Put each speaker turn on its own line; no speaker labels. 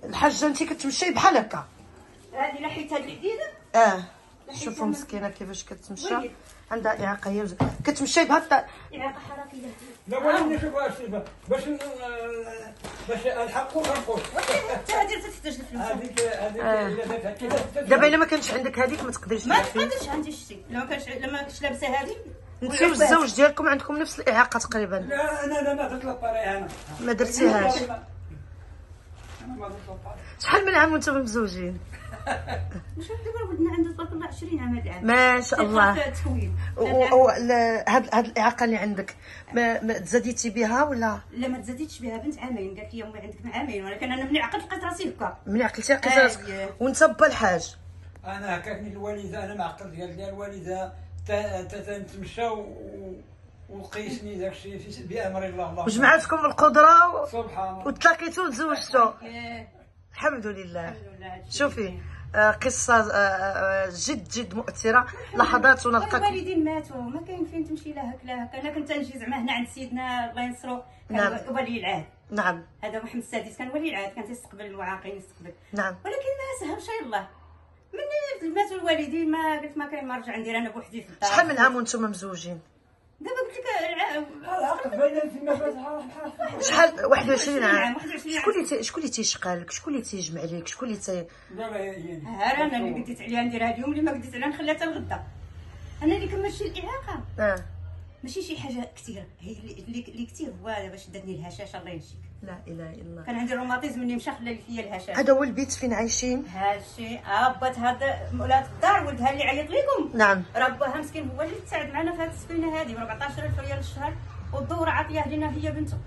الحاجه انت كتمشي بحال هكا.
هذه لحيت هاد الحديده.
شوفوا مسكينه كيفاش كتمشى، عندها اعاقه هي كتمشي بهذا
اعاقه حركيه.
لا بغينا نشوفوا السيفه باش نحققوا الرقوش.
هذه تحتاج الفلوس.
دابا الا ما كانش عندك هذيك ما تقدريش
ما تقدرش عندي شتي. لما كنتش لابسه هذه.
انت والزوج ديالكم عندكم نفس الاعاقه تقريبا.
لا انا درت الطريقه انا
ما درتيهاش.
انا ما درت الطريقه.
شحال من عام وانتم مزوجين؟
واش دابا ولدنا عنده تبارك الله 20 عام هذا العام.
ما شاء الله.
تحويل.
هاد الاعاقه اللي عندك ما تزاديتي بها ولا؟
لا ما تزاديتش بها بنت عامين. قالت لي امي عندك عامين، ولكن انا ملي عقلت لقيت راسي هكا.
ملي عقلتي لقيتي راسك وانت با الحاج.
انا هكاكني الوالده، انا ما عقلت قالت لي الوالده تنتمشى وقيسني داكشي بامر الله.
وجمعتكم القدره
سبحان الله
وتلاقيتوا وتزوجتوا. الحمد لله. شوفي قصه جد مؤثره. لحظات ونلقاك.
الوالدين ماتوا ما كاين فين تمشي لا هك لا هك. انا كنت نجي زعما هنا عند سيدنا الله ينصرو كان ولي العهد.
نعم.
هذا محمد السادس كان ولي العهد، كان تيستقبل المعاقين يستقبل.
نعم.
ولكن ما سهمش يلاه من ماتوا الوالدين ما قلت ما كاين ما رجع ندير انا بوحدي في الدار.
شحال من عام وانتم مزوجين؟
دابا قلت لك
العقد باينه فيما فات.
شحال 21 عام.
21
شكون اللي تيشقى لك؟ شكون اللي تيجمع لك؟ شكون اللي
لا لا هي
ها انا اللي قديت عليها نديرها اليوم، اللي ما قديت عليها نخليها حتى الغدا. انا اللي كملت الاعاقه ماشي شي حاجه كثيره، هي اللي كثير هو باش داتني الهشاشه الله ينشيك.
لا اله الا الله.
كان عندي روماتيزم اللي مشى خلى لي فيا الهشاشه.
هذا هو البيت فين عايشين؟
هادشي بات هاد مولات الدار ولدها اللي عيط لكم.
نعم.
ربها مسكين هو اللي تساعد معنا في هاد السفينه هذه ب 14000 ريال الشهر، والدوره عاطياه لنا هي بنته.